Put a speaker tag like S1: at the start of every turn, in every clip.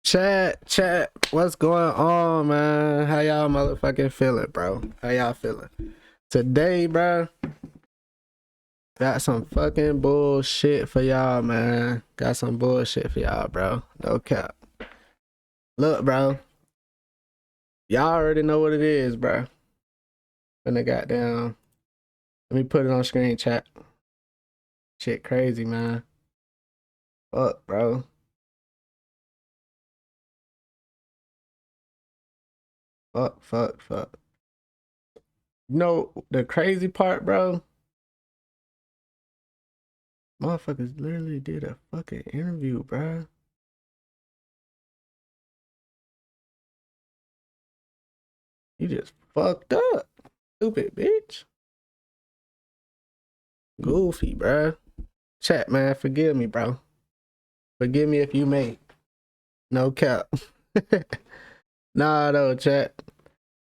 S1: Chat, what's going on, man? How y'all motherfucking feeling, bro? How y'all feeling? Today, bro, got some fucking bullshit for y'all, man. Got some bullshit for y'all, bro. No cap. Look, bro, y'all already know what it is, bro. Finna goddamn, let me put it on screen, chat. Shit crazy, man. Fuck, bro. Fuck. You know, the crazy part, bro? Motherfuckers literally did a fucking interview, bro. You just fucked up. Stupid bitch. Goofy, bro. Chat, man, forgive me, bro. Forgive me if you may. No cap. Nah, though, chat.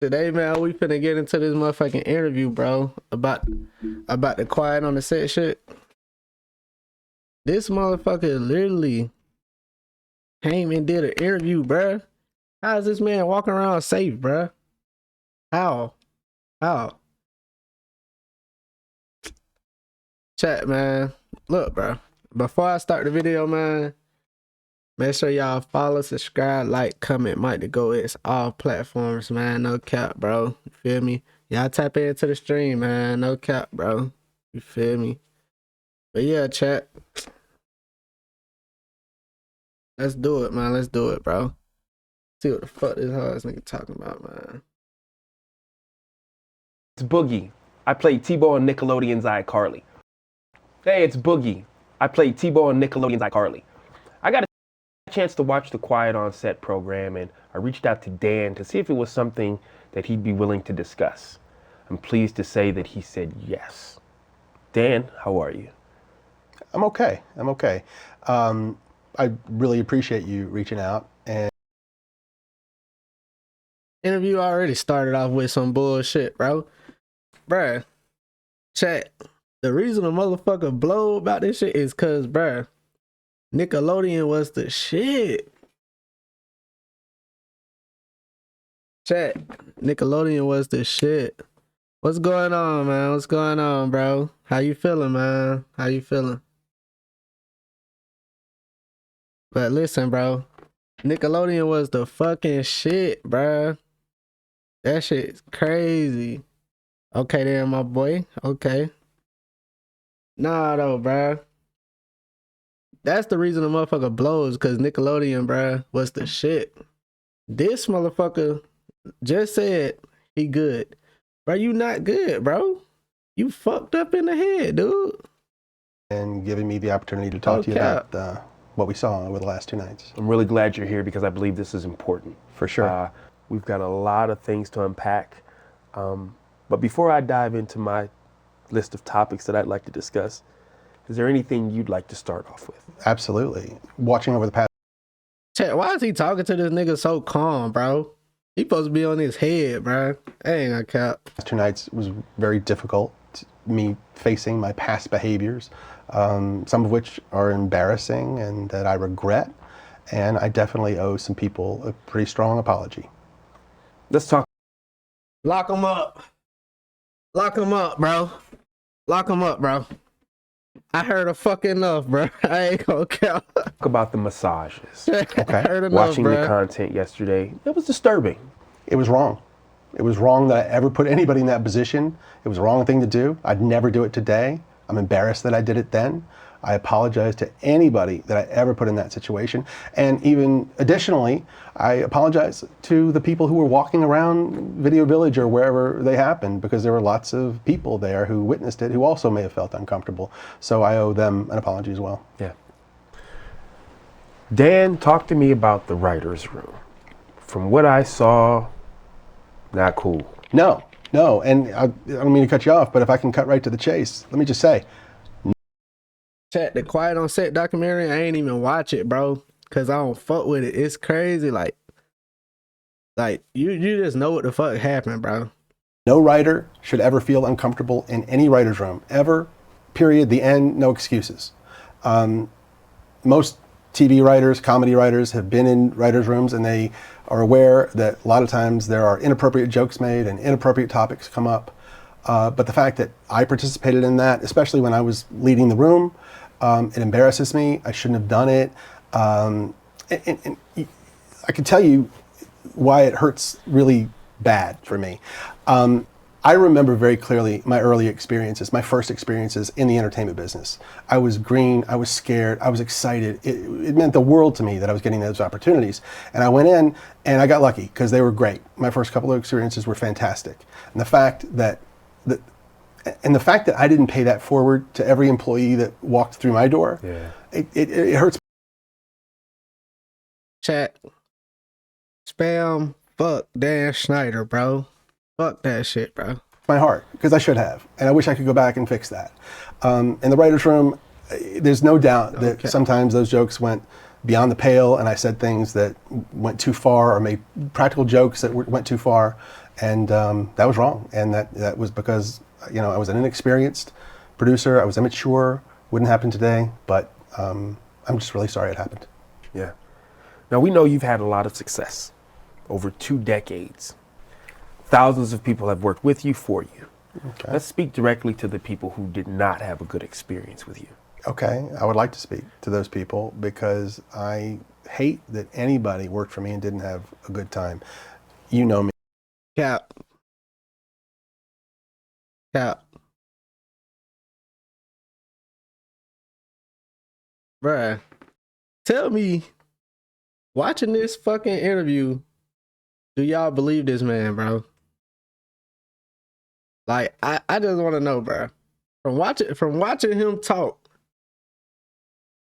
S1: Today, man, we finna get into this motherfucking interview, bro. About the quiet on the set shit. This motherfucker literally came and did an interview, bro. How is this man walking around safe, bro? How? Chat, man. Look, bro. Before I start the video, man, make sure y'all follow, subscribe, like, comment, Mike to go. It's all platforms, man. No cap, bro. You feel me? Y'all tap into the stream, man. No cap, bro. You feel me? But yeah, chat. Let's do it, man. Let's do it, bro. See what the fuck this hard ass nigga talking about, man.
S2: It's Boogie. I played T-Bo on Nickelodeon's iCarly. Hey, it's Boogie. I played T-Bo on Nickelodeon's iCarly. I got a chance to watch the Quiet on Set program, and I reached out to Dan to see if it was something that he'd be willing to discuss. I'm pleased to say that he said yes. Dan, how are you?
S3: I'm okay. I really appreciate you reaching out. And
S1: Interview already started off with some bullshit, bro. Bruh, chat. The reason a motherfucker blow about this shit is cause, bruh, Nickelodeon was the shit. Chat, Nickelodeon was the shit. What's going on, man? What's going on, bro? How you feeling, man? How you feeling? But listen, bro, Nickelodeon was the fucking shit, bro. That shit's crazy. Okay then, my boy. Okay. Nah, though, bro. That's the reason the motherfucker blows, cause Nickelodeon, bro, was the shit. This motherfucker just said he good. Bro, you not good, bro. You fucked up in the head, dude.
S3: and giving me the opportunity to talk to you about what we saw over the last 2 nights.
S2: I'm really glad you're here because I believe this is important.
S3: For sure.
S2: We've got a lot of things to unpack. But before I dive into my list of topics that I'd like to discuss, is there anything you'd like to start off with?
S3: Absolutely. Watching over the past
S1: Chat, why is he talking to this nigga so calm, bro? He supposed to be on his head, bro. That ain't gonna cap.
S3: 2 nights was very difficult. Me facing my past behaviors, some of which are embarrassing and that I regret. And I definitely owe some people a pretty strong apology.
S2: Let's talk.
S1: Lock him up. Lock him up, bro. Lock him up, bro. I heard a fucking enough, bro. I ain't gonna count.
S2: Talk about the massages.
S3: Okay.
S1: I heard enough,
S2: Watching
S1: bro.
S2: the content yesterday, it was disturbing.
S3: It was wrong. It was wrong that I ever put anybody in that position. It was the wrong thing to do. I'd never do it today. I'm embarrassed that I did it then. I apologize to anybody that I ever put in that situation. And even additionally, I apologize to the people who were walking around Video Village or wherever they happened, because there were lots of people there who witnessed it who also may have felt uncomfortable. So I owe them an apology as well.
S2: Yeah. Dan, talk to me about the writer's room. From what I saw, not cool.
S3: No. And I don't mean to cut you off, but if I can cut right to the chase, let me just say,
S1: Chat, the Quiet on Set documentary, I ain't even watch it, bro, cause I don't fuck with it. It's crazy, like you just know what the fuck happened, bro.
S3: no writer should ever feel uncomfortable in any writer's room, ever, period, the end, no excuses. Most TV writers, comedy writers have been in writers' rooms, and they are aware that a lot of times there are inappropriate jokes made and inappropriate topics come up. But the fact that I participated in that, especially when I was leading the room, it embarrasses me. I shouldn't have done it. And I can tell you why it hurts really bad for me. I remember very clearly my early experiences, my first experiences in the entertainment business. I was green, I was scared, I was excited. It meant the world to me that I was getting those opportunities. And I went in and I got lucky because they were great. My first couple of experiences were fantastic. And the fact that I didn't pay that forward to every employee that walked through my door, it hurts.
S1: Chat. Spam. Fuck Dan Schneider, bro. Fuck that shit, bro.
S3: My heart, because I should have, and I wish I could go back and fix that. In the writer's room, there's no doubt that sometimes those jokes went beyond the pale, and I said things that went too far, or made practical jokes that went too far, and that was wrong. And that was because I was an inexperienced producer. I was immature. Wouldn't happen today, but I'm just really sorry it happened.
S2: Yeah. Now we know you've had a lot of success over 2 decades. Thousands of people have worked with you, for you.
S3: Okay.
S2: Let's speak directly to the people who did not have a good experience with you.
S3: Okay, I would like to speak to those people because I hate that anybody worked for me and didn't have a good time. You know me.
S1: Cap. Bruh, tell me, watching this fucking interview, do y'all believe this man, bro? Like, I just want to know, bro. From watching him talk,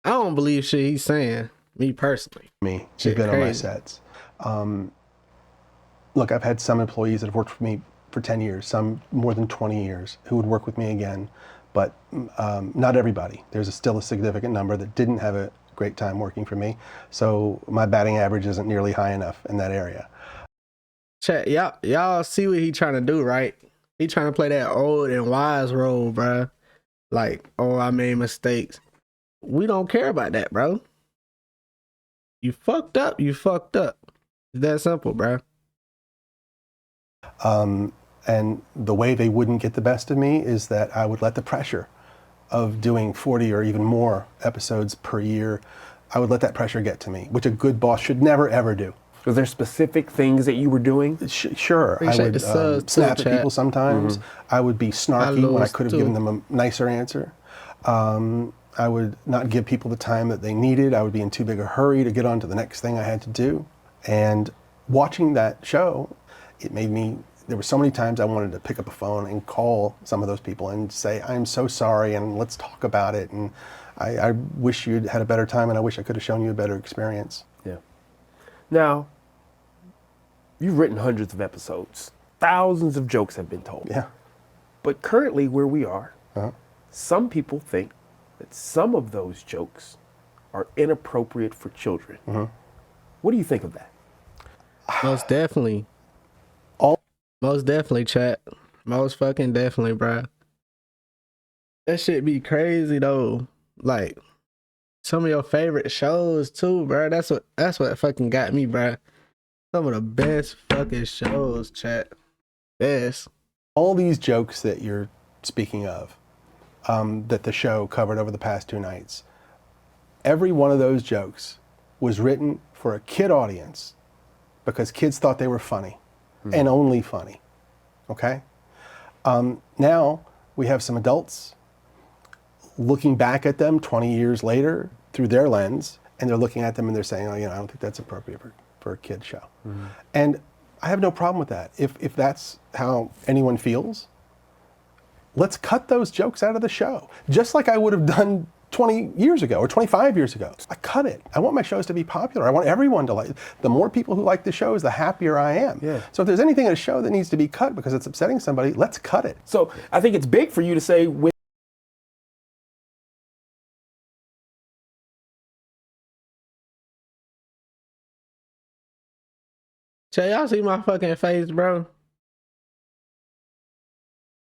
S1: I don't believe shit he's saying. Me personally.
S3: She's been on my sets. Look, I've had some employees that have worked for me for 10 years, some more than 20 years, who would work with me again, but not everybody. There's still a significant number that didn't have a great time working for me, so my batting average isn't nearly high enough in that area.
S1: Chat, y'all see what he trying to do, right? He trying to play that old and wise role, bro. Like, oh, I made mistakes. We don't care about that, bro. You fucked up. You fucked up. It's that simple, bro.
S3: And the way they wouldn't get the best of me is that I would let the pressure of doing 40 or even more episodes per year, I would let that pressure get to me, which a good boss should never, ever do.
S2: Was there specific things that you were doing?
S3: Sure. I would snap at people sometimes. I would be snarky when I could have given them a nicer answer. I would not give people the time that they needed. I would be in too big a hurry to get on to the next thing I had to do. And watching that show, it made me, there were so many times I wanted to pick up a phone and call some of those people and say, I'm so sorry and let's talk about it. And I wish you'd had a better time and I wish I could have shown you a better experience.
S2: Yeah. Now, you've written hundreds of episodes. Thousands of jokes have been told.
S3: Yeah.
S2: But currently where we are, some people think that some of those jokes are inappropriate for children. What do you think of that?
S1: Most definitely. Most definitely, chat. Most fucking definitely, bro. That shit be crazy though. Like, some of your favorite shows too, bro. That's what fucking got me, bro. Some of the best fucking shows, chat. Best.
S3: All these jokes that you're speaking of, that the show covered over the past 2 nights, every one of those jokes was written for a kid audience because kids thought they were funny and only funny. Okay? Now we have some adults looking back at them 20 years later through their lens, and they're looking at them and they're saying, oh, I don't think that's appropriate for a kid show. And I have no problem with that. If that's how anyone feels, let's cut those jokes out of the show. Just like I would have done 20 years ago or 25 years ago. I cut it. I want my shows to be popular. I want everyone to like. The more people who like the shows, the happier I am.
S2: Yeah.
S3: So if there's anything in a show that needs to be cut because it's upsetting somebody, let's cut it.
S2: So I think it's big for you to say with
S1: Chat, y'all see my fucking face, bro?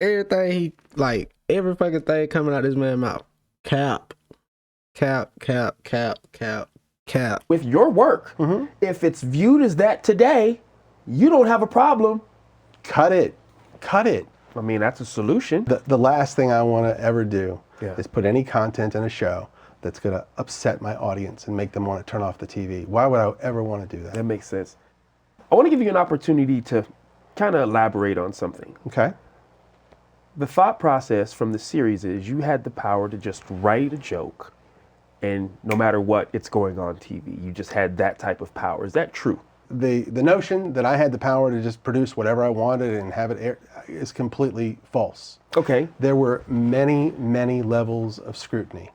S1: Everything he, like, every fucking thing coming out this man's mouth. Cap. Cap, cap, cap, cap, Cap.
S2: with your work. If it's viewed as that today, you don't have a problem.
S3: Cut it. Cut it.
S2: I mean, that's a solution.
S3: The last thing I want to ever do
S2: Yeah.
S3: is put any content in a show that's going to upset my audience and make them want to turn off the TV. Why would I ever want to do that?
S2: That makes sense. I want to give you an opportunity to kind of elaborate on something.
S3: Okay.
S2: The thought process from the series is you had the power to just write a joke, and no matter what, it's going on TV. You just had that type of power. Is that true?
S3: The notion that I had the power to just produce whatever I wanted and have it air is completely false.
S2: Okay.
S3: There were many, many levels of scrutiny.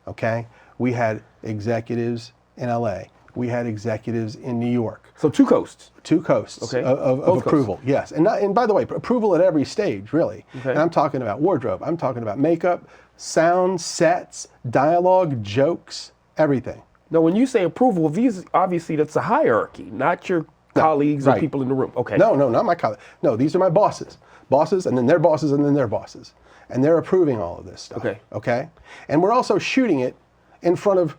S3: Okay? We had executives in LA. We had executives in New York.
S2: So two coasts.
S3: Two coasts
S2: Okay.
S3: of
S2: Both
S3: approval. Yes. And by the way, approval at every stage, really.
S2: Okay.
S3: And I'm talking about wardrobe. I'm talking about makeup, sound, sets, dialogue, jokes, everything.
S2: Now, when you say approval, these obviously that's a hierarchy, not your colleagues or
S3: right.
S2: people in the room. Okay.
S3: No, not my colleagues. No, these are my bosses. Bosses, and then their bosses, and then their bosses. And they're approving all of this stuff.
S2: Okay.
S3: Okay? And we're also shooting it in front of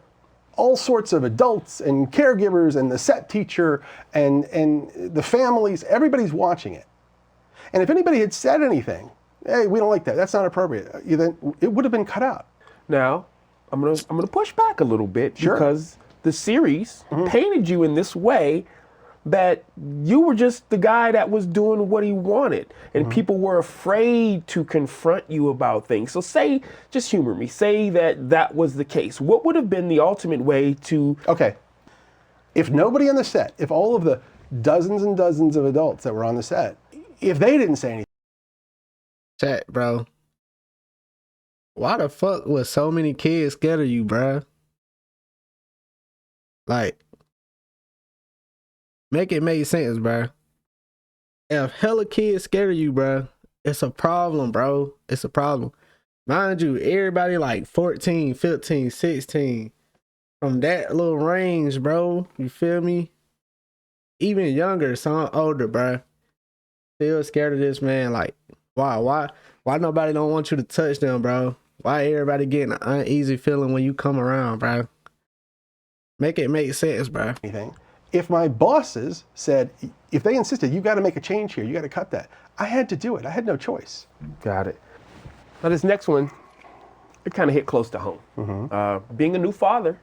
S3: all sorts of adults and caregivers and the set teacher and the families. Everybody's watching it. And if anybody had said anything, hey, we don't like that, that's not appropriate, then it would have been cut out.
S2: Now, I'm gonna push back a little bit
S3: Sure.
S2: because the series painted you in this way that you were just the guy that was doing what he wanted, and people were afraid to confront you about things. So say, just humor me, say that was the case. What would have been the ultimate way to...
S3: Okay. If nobody on the set, if all of the dozens and dozens of adults that were on the set, if they didn't say anything.
S1: Chat, bro. Why the fuck was so many kids scared of you, bro? Like, make it make sense, bro. If hella kids scared of you, bro, it's a problem, bro. It's a problem. Mind you, everybody like 14, 15, 16. From that little range, bro. You feel me? Even younger, some older, bro. Still scared of this man. Like, why nobody don't want you to touch them, bro? Why everybody getting an uneasy feeling when you come around, bro? Make it make sense, bro.
S3: If my bosses said, if they insisted, you got to make a change here, you got to cut that, I had to do it. I had no choice.
S2: Got it. Now this next one, it kind of hit close to home. Being a new father,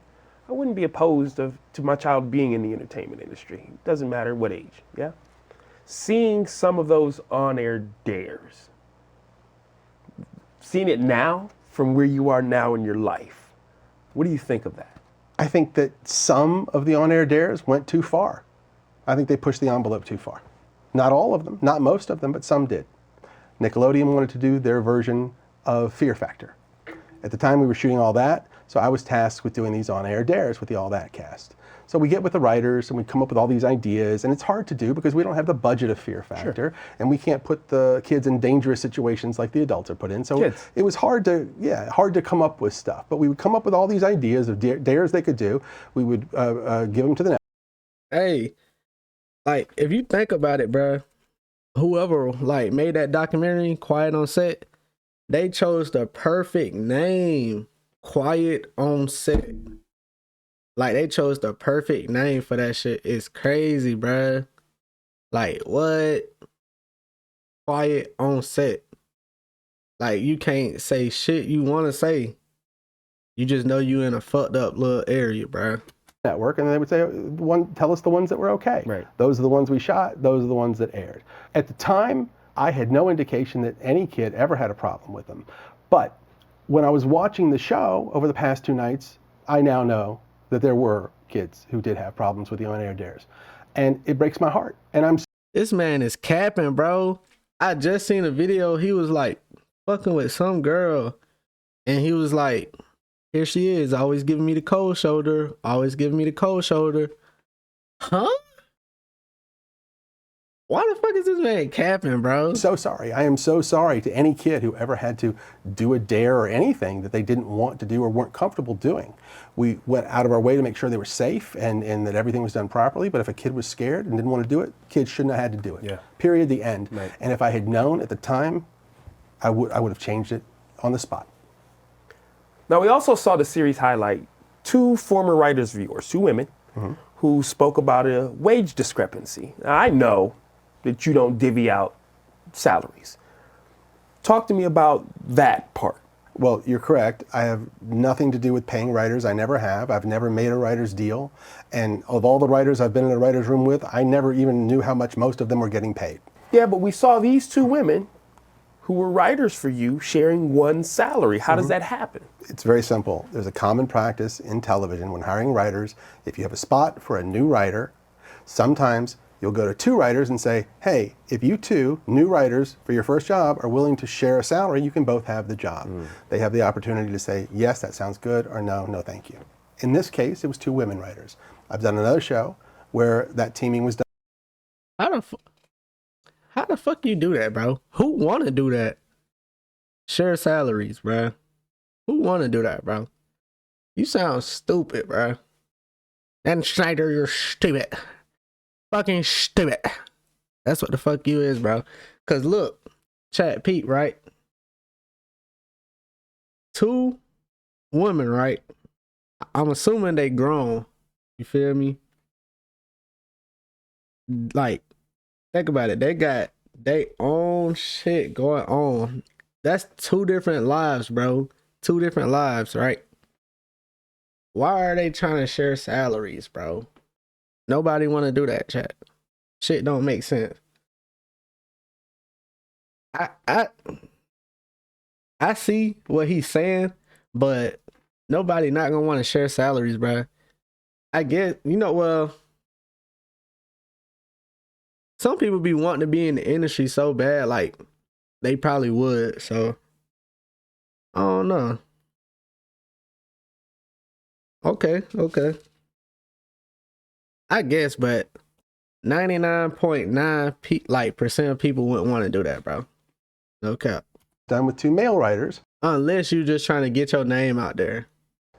S2: I wouldn't be opposed to my child being in the entertainment industry. It doesn't matter what age, yeah? Seeing some of those on-air dares, seeing it now from where you are now in your life, what do you think of that?
S3: I think that some of the on-air dares went too far. I think they pushed the envelope too far. Not all of them, not most of them, but some did. Nickelodeon wanted to do their version of Fear Factor. At the time we were shooting All That, so I was tasked with doing these on-air dares with the All That cast. So we get with the writers and we come up with all these ideas, and it's hard to do because we don't have the budget of Fear Factor, and we can't put the kids in dangerous situations like the adults are put in. So it was hard to come up with stuff. But we would come up with all these ideas of dares they could do. We would give them to the network.
S1: Hey, like, if you think about it, bro, whoever like made that documentary, Quiet on Set, they chose the perfect name, Quiet on Set. Like, they chose the perfect name for that shit. It's crazy, bruh. Like, what? Quiet on Set. Like, you can't say shit you want to say. You just know you in a fucked up little area, bruh.
S3: Network, and they would say, tell us the ones that were okay.
S2: Right.
S3: Those are the ones we shot, those are the ones that aired. At the time, I had no indication that any kid ever had a problem with them. But when I was watching the show over the past 2 nights, I now know that there were kids who did have problems with the on-air dares. And it breaks my heart. And
S1: This man is capping, bro. I just seen a video. He was like fucking with some girl. And he was like, here she is, always giving me the cold shoulder. Always giving me the cold shoulder. Huh? Why the fuck is this man capping, bro?
S3: so sorry. I am so sorry to any kid who ever had to do a dare or anything that they didn't want to do or weren't comfortable doing. We went out of our way to make sure they were safe and that everything was done properly. But if a kid was scared and didn't want to do it, kids shouldn't have had to do it.
S2: Yeah.
S3: Period, the end.
S2: Right.
S3: And if I had known at the time, I would have changed it on the spot.
S2: Now, we also saw the series highlight two former writers of yours, two women, who spoke about a wage discrepancy. Now, I know that you don't divvy out salaries. Talk to me about that part.
S3: Well, you're correct. I have nothing to do with paying writers. I never have. I've never made a writer's deal. And of all the writers I've been in a writer's room with, I never even knew how much most of them were getting paid.
S2: Yeah, but we saw these two women who were writers for you sharing one salary. How does that happen?
S3: It's very simple. There's a common practice in television when hiring writers. If you have a spot for a new writer, sometimes you'll go to two writers and say, hey, if you two new writers for your first job are willing to share a salary, you can both have the job. They have the opportunity to say, yes, that sounds good, or no, no thank you. In this case, it was two women writers. I've done another show where that teaming was done.
S1: How the fuck you do that, bro? Who want to do that? Share salaries, bro. Who want to do that, bro? You sound stupid, bro. And Schneider, you're stupid. Fucking stupid. That's what the fuck you is, bro. Cause look, Chad Pete, right? Two women, right? I'm assuming they grown. You feel me? Like, think about it. They got their own shit going on. That's two different lives, bro. Two different lives, right? Why are they trying to share salaries, bro? Nobody want to do that, chat. Shit don't make sense. I see what he's saying, but nobody not gonna want to share salaries, bro. I get, well, some people be wanting to be in the industry so bad, like they probably would. So I don't know. Okay. I guess, but 99.9 percent of people wouldn't want to do that, bro. No cap.
S3: Done with two male writers.
S1: Unless you just trying to get your name out there.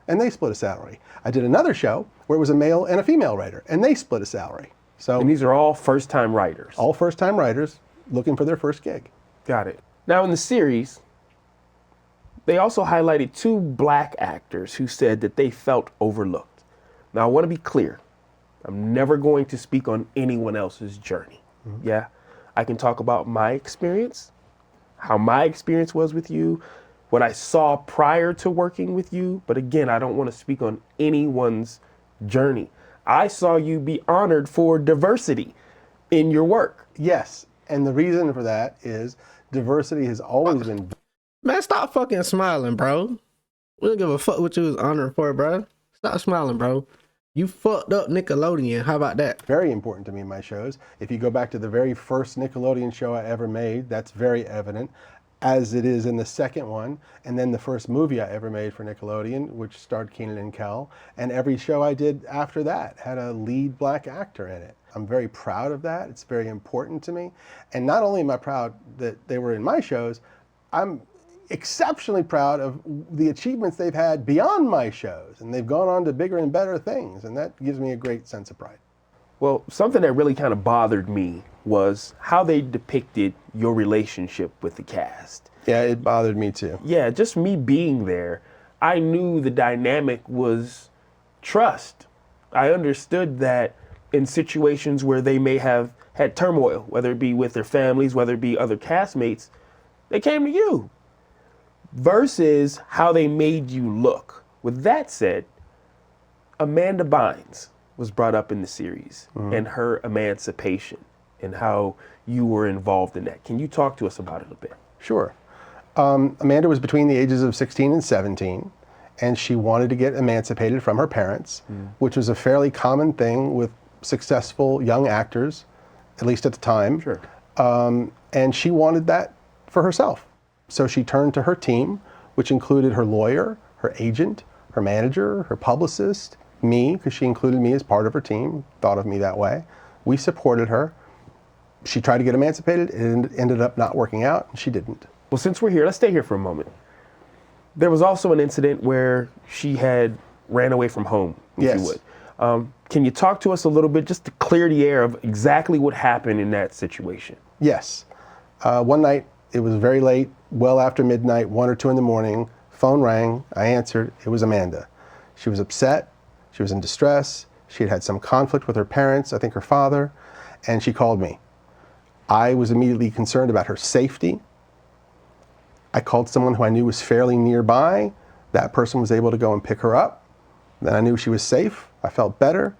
S3: And they split a salary. I did another show where it was a male and a female writer, and they split a salary. So,
S2: And these are all first-time writers.
S3: all first-time writers looking for their first gig.
S2: Got it. Now in the series, they also highlighted two black actors who said that they felt overlooked. Now I want to be clear. I'm never going to speak on anyone else's journey. Yeah, I can talk about my experience, how my experience was with you, what I saw prior to working with you. But again, I don't want to speak on anyone's journey. I saw you be honored for diversity in your work.
S3: Yes, and the reason for that is diversity has always been...
S1: Man, stop fucking smiling, bro. We don't give a fuck what you was honored for, bro. Stop smiling, bro. You fucked up Nickelodeon. How about that?
S3: very important to me in my shows. If you go back to the very first Nickelodeon show I ever made, that's very evident, as it is in the second one, and then the first movie I ever made for Nickelodeon, which starred Kenan and Kel, and every show I did after that had a lead black actor in it. I'm very proud of that. It's very important to me. And not only am I proud that they were in my shows, I'm exceptionally proud of the achievements they've had beyond my shows, and they've gone on to bigger and better things, and that gives me a great sense of pride.
S2: Well, something that really kind of bothered me was how they depicted your relationship with the cast.
S3: Yeah, it bothered me too.
S2: Yeah, just me being there, I knew the dynamic was trust. I understood that in situations where they may have had turmoil, whether it be with their families, whether it be other castmates, they came to you. Versus how they made you look. With that said, Amanda Bynes was brought up in the series and her emancipation and how you were involved in that. Can you talk to us about it a bit?
S3: Sure. Amanda was between the ages of 16 and 17, and she wanted to get emancipated from her parents, which was a fairly common thing with successful young actors, at least at the time.
S2: Sure.
S3: And she wanted that for herself. So she turned to her team, which included her lawyer, her agent, her manager, her publicist, me, because she included me as part of her team, thought of me that way. We supported her. She tried to get emancipated. It ended up not working out, and she didn't.
S2: Well, since we're here, let's stay here for a moment. There was also an incident where she had ran away from home, if
S3: Yes.
S2: you would. Can you talk to us a little bit just to clear the air of exactly what happened in that situation?
S3: Yes. One night, it was very late, well after midnight, 1 or 2 in the morning, phone rang, I answered, it was Amanda. She was upset. She was in distress. She had had some conflict with her parents, I think her father, and she called me. I was immediately concerned about her safety. I called someone who I knew was fairly nearby. That person was able to go and pick her up. Then I knew she was safe. I felt better.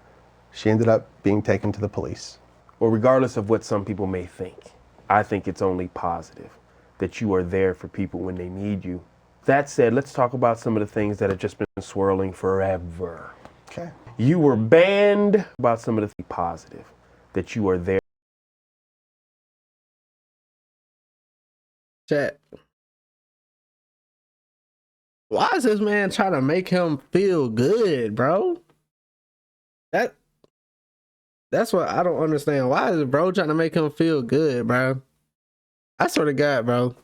S3: She ended up being taken to the police.
S2: Well, regardless of what some people may think, I think it's only positive that you are there for people when they need you. That said, let's talk about some of the things that have just been swirling forever.
S3: Okay.
S2: You were banned about some of the positive that you are there.
S1: Chat. Why is this man trying to make him feel good, bro? That's what I don't understand. Why is bro trying to make him feel good, bro? I swear to God, bro.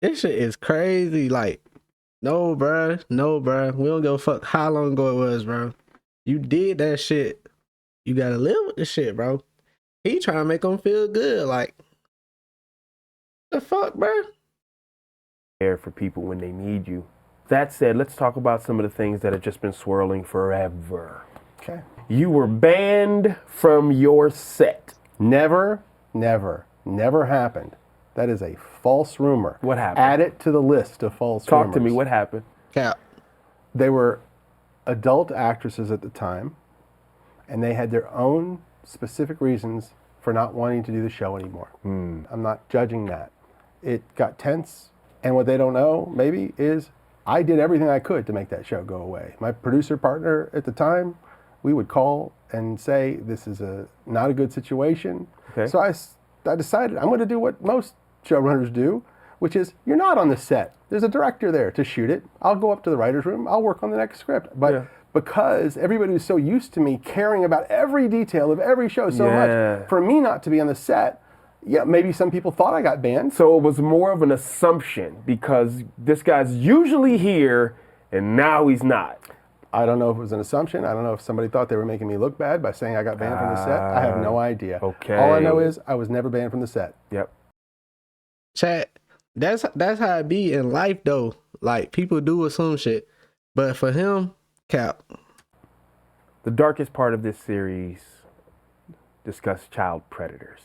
S1: This shit is crazy. Like, no, bro. No, bro. We don't give a fuck how long ago it was, bro. You did that shit. You gotta live with the shit, bro. He trying to make him feel good. Like, the fuck, bro?
S2: There for people when they need you. That said, let's talk about some of the things that have just been swirling forever.
S3: Okay.
S2: You were banned from your set.
S3: Never, never, never happened. That is a false rumor.
S2: What happened?
S3: Add it to the list of false rumors.
S2: Talk to me. What happened?
S1: Cap.
S3: They were adult actresses at the time, and they had their own specific reasons for not wanting to do the show anymore. I'm not judging that. It got tense, and what they don't know, maybe, is I did everything I could to make that show go away. My producer partner at the time, we would call and say, this is not a good situation.
S2: Okay.
S3: So I decided I'm going to do what most showrunners do, which is you're not on the set. There's a director there to shoot it. I'll go up to the writer's room. I'll work on the next script. But because everybody was so used to me caring about every detail of every show so much, for me not to be on the set, yeah, maybe some people thought I got banned.
S2: So it was more of an assumption because this guy's usually here and now he's not.
S3: I don't know if it was an assumption. I don't know if somebody thought they were making me look bad by saying I got banned from the set. I have no idea.
S2: Okay.
S3: All I know is I was never banned from the set.
S2: Yep.
S1: Chat. That's how it be in life, though. Like, people do assume shit. But for him, cap.
S2: The darkest part of this series discussed child predators.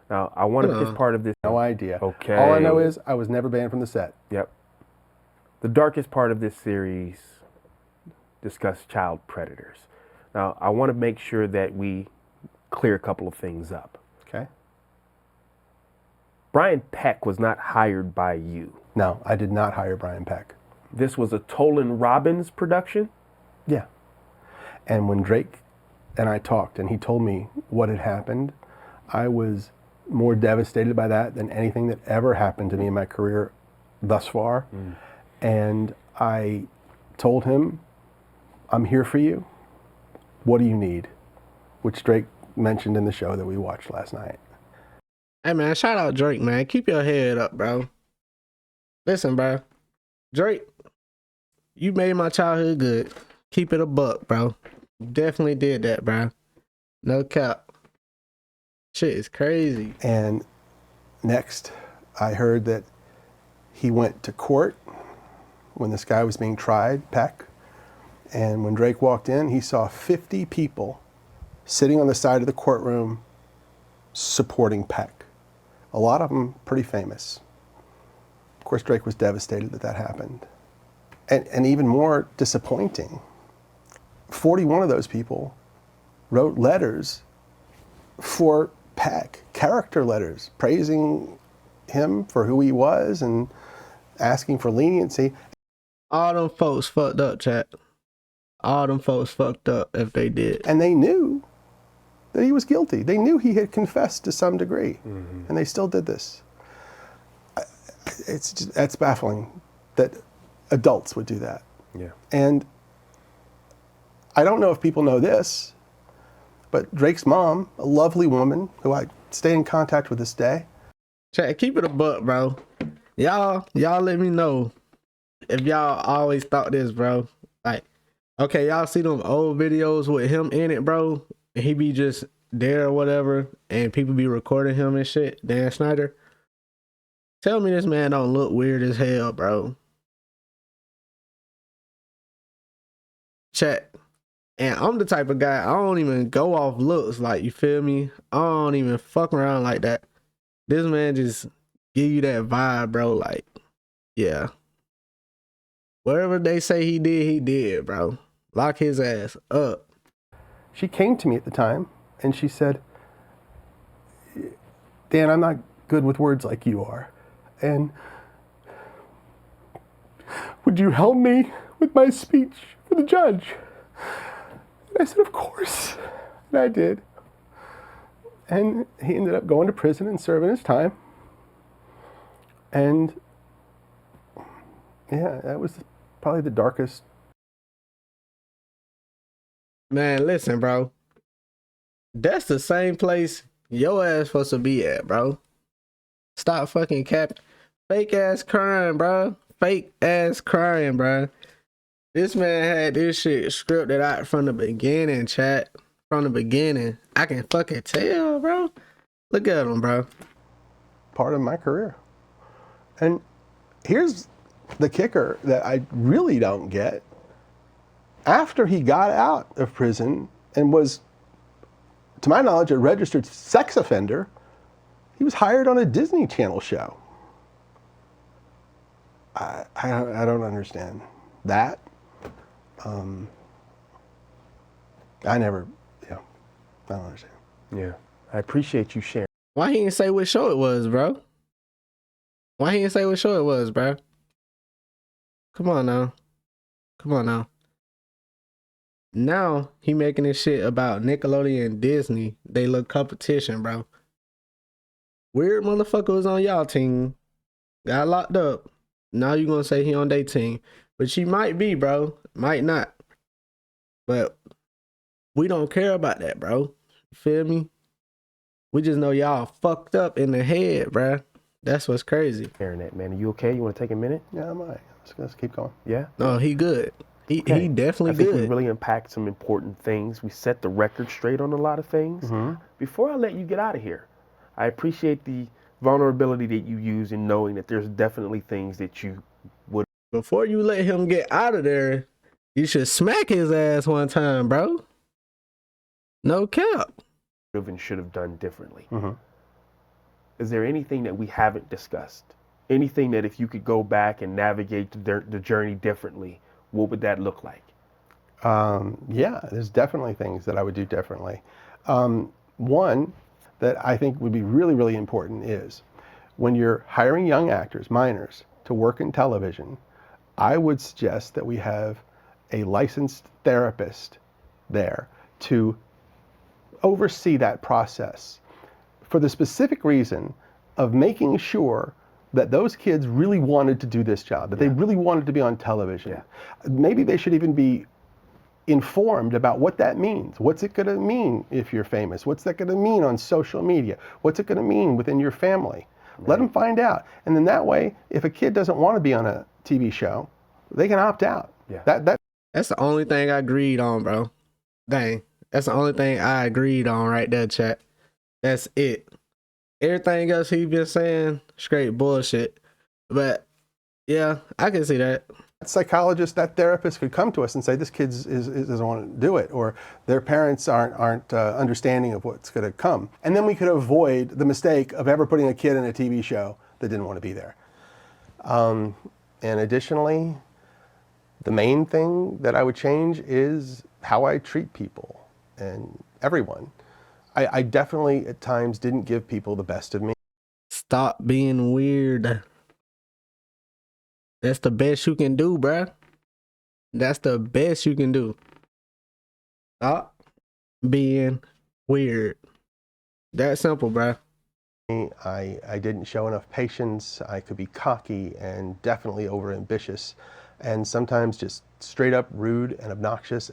S2: Now, I want to this part of this.
S3: No idea.
S2: Okay.
S3: All I know is I was never banned from the set.
S2: Yep. The darkest part of this series discussed child predators. Now, I want to make sure that we clear a couple of things up.
S3: Okay.
S2: Brian Peck was not hired by you.
S3: No, I did not hire Brian Peck.
S2: This was a Tolan Robbins production?
S3: Yeah. And when Drake and I talked and he told me what had happened, I was more devastated by that than anything that ever happened to me in my career thus far. And I told him, I'm here for you. What do you need? Which Drake mentioned in the show that we watched last night.
S1: Hey, man, shout out Drake, man. Keep your head up, bro. Listen, bro. Drake, you made my childhood good. Keep it a buck, bro. Definitely did that, bro. No cap. Shit is crazy.
S3: And next, I heard that he went to court when this guy was being tried, Peck. And when Drake walked in, he saw 50 people sitting on the side of the courtroom supporting Peck. A lot of them pretty famous. Of course, Drake was devastated that happened. And even more disappointing, 41 of those people wrote letters for Peck, character letters, praising him for who he was and asking for leniency.
S1: All them folks fucked up, chat. All them folks fucked up if they did.
S3: And they knew that he was guilty. They knew he had confessed to some degree, and they still did this. That's baffling that adults would do that.
S2: Yeah.
S3: And I don't know if people know this, but Drake's mom, a lovely woman who I stay in contact with this day.
S1: Chat, keep it a buck, bro. Y'all let me know if y'all always thought this, bro. Like, okay, y'all see them old videos with him in it, bro? And he be just there or whatever, and people be recording him and shit. Dan Schneider. Tell me this man don't look weird as hell, bro. chat. And I'm the type of guy, I don't even go off looks, like, you feel me? I don't even fuck around like that. This man just give you that vibe, bro. Like, yeah. Whatever they say he did, bro. Lock his ass up.
S3: She came to me at the time and she said, Dan, I'm not good with words like you are. And would you help me with my speech for the judge? And I said, of course. And I did. And he ended up going to prison and serving his time. And yeah, that was probably the darkest.
S1: Man, listen, bro. That's the same place your ass supposed to be at, bro. Stop fucking capping. Fake ass crying, bro. Fake ass crying, bro. This man had this shit scripted out from the beginning, chat. From the beginning. I can fucking tell, bro. Look at him, bro.
S3: Part of my career. And here's the kicker that I really don't get. After he got out of prison and was, to my knowledge, a registered sex offender, he was hired on a Disney Channel show. I don't understand that. I don't understand.
S2: Yeah, I appreciate you sharing.
S1: Why he didn't say what show it was, bro? Why he didn't say what show it was, bro? Come on now. Come on now. Now he making this shit about Nickelodeon and Disney. They look competition, bro. Weird motherfucker was on y'all team. Got locked up. Now you gonna say he on their team. But she might be, bro. Might not. But we don't care about that, bro. You feel me? We just know y'all fucked up in the head, bro. That's what's crazy.
S2: Sharing that, man. Are you okay? You want to take a minute?
S3: Yeah, I'm all right. Let's keep going.
S2: Yeah?
S1: No, he good. He definitely
S2: I think we
S1: good.
S2: really unpacked some important things. We set the record straight on a lot of things.
S3: Mm-hmm.
S2: Before I let you get out of here, I appreciate the vulnerability that you use in knowing that there's definitely things that you would.
S1: Before you let him get out of there, you should smack his ass one time, bro. No cap.
S2: Have and should have done differently.
S3: Mm-hmm.
S2: Is there anything that we haven't discussed? Anything that if you could go back and navigate the journey differently, what would that look like?
S3: Yeah, there's definitely things that I would do differently. One that I think would be really, really important is when you're hiring young actors, minors, to work in television, I would suggest that we have a licensed therapist there to oversee that process for the specific reason of making sure that those kids really wanted to do this job, that they really wanted to be on television.
S2: Yeah.
S3: Maybe they should even be informed about what that means. What's it going to mean if you're famous? What's that going to mean on social media? What's it going to mean within your family? Right. Let them find out. And then that way, if a kid doesn't want to be on a TV show, they can opt out.
S2: Yeah.
S1: That's the only thing I agreed on, bro. Dang. That's the only thing I agreed on right there, chat. That's it. Everything else he been saying, straight bullshit. But yeah, I can see that.
S3: That psychologist, that therapist could come to us and say, this kid doesn't want to do it, or their parents aren't understanding of what's going to come. And then we could avoid the mistake of ever putting a kid in a TV show that didn't want to be there. And additionally, the main thing that I would change is how I treat people and everyone. I definitely at times didn't give people the best of me.
S1: Stop being weird. That's the best you can do, bruh. That's the best you can do. Stop being weird. That simple, bruh.
S3: I didn't show enough patience. I could be cocky and definitely overambitious, and sometimes just straight up rude and obnoxious.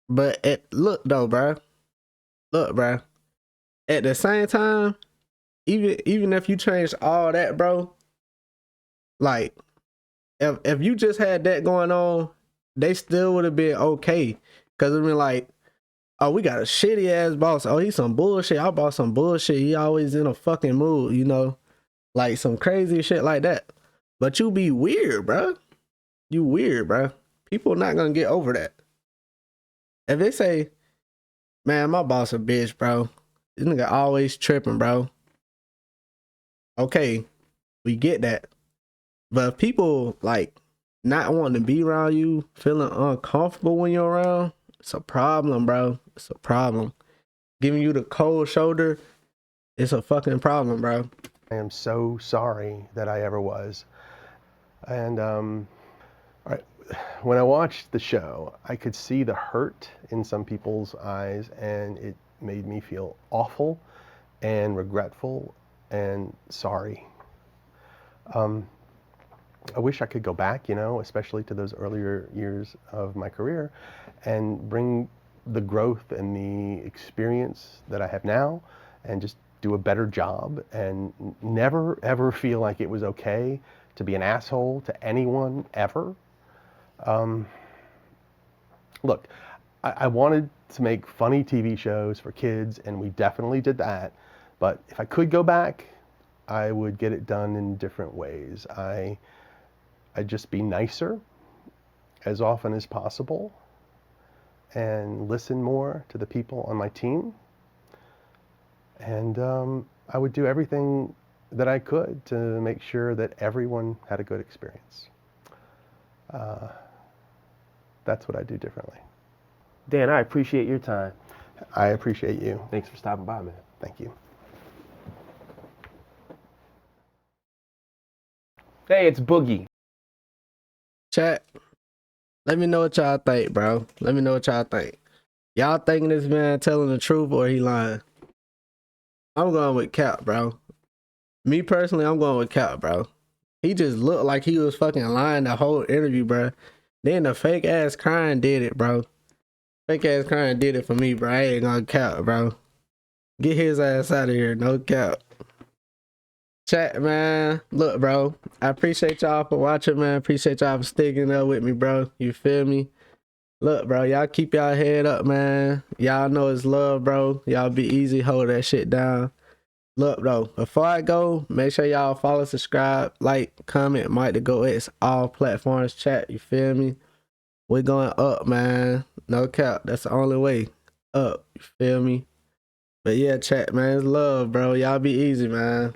S1: But look though, bruh. Look, bruh. At the same time, even if you changed all that, bro, like if you just had that going on, they still would have been okay. Cause I mean, like, oh, we got a shitty ass boss. Oh, he's some bullshit. I bought some bullshit. He always in a fucking mood, you know, like some crazy shit like that. But you be weird, bro. You weird, bro. People not gonna get over that. If they say, man, my boss a bitch, bro. This nigga always tripping, bro. Okay, we get that. But if people like not wanting to be around you, feeling uncomfortable when you're around, it's a problem, bro. It's a problem. Giving you the cold shoulder, it's a fucking problem, bro.
S3: I am so sorry that I ever was. And all right, when I watched the show, I could see the hurt in some people's eyes, and it made me feel awful and regretful and sorry. I wish I could go back, you know, especially to those earlier years of my career, and bring the growth and the experience that I have now and just do a better job and never ever feel like it was okay to be an asshole to anyone ever. Look, I wanted to make funny TV shows for kids, and we definitely did that. But if I could go back, I would get it done in different ways. I'd just be nicer as often as possible and listen more to the people on my team. And I would do everything that I could to make sure that everyone had a good experience. That's what I do differently.
S2: Dan, I appreciate your time.
S3: I appreciate you.
S2: Thanks for stopping by, man.
S3: Thank you.
S2: Hey, it's Boogie.
S1: Chat, let me know what y'all think, bro. Let me know what y'all think. Y'all thinking this man telling the truth or he lying? I'm going with Cap, bro. Me personally, I'm going with Cap, bro. He just looked like he was fucking lying the whole interview, bro. Then the fake ass crying did it, bro. Fake ass crying did it for me, bro. I ain't gonna cap, bro. Get his ass out of here, no cap. Chat, man. Look, bro. I appreciate y'all for watching, man. Appreciate y'all for sticking up with me, bro. You feel me? Look, bro. Y'all keep y'all head up, man. Y'all know it's love, bro. Y'all be easy. Hold that shit down. Look, bro. Before I go, make sure y'all follow, subscribe, like, comment, Mike the Go. It's all platforms. Chat. You feel me? We're going up, man. No cap. That's the only way. Up. You feel me? But yeah, chat, man. It's love, bro. Y'all be easy, man.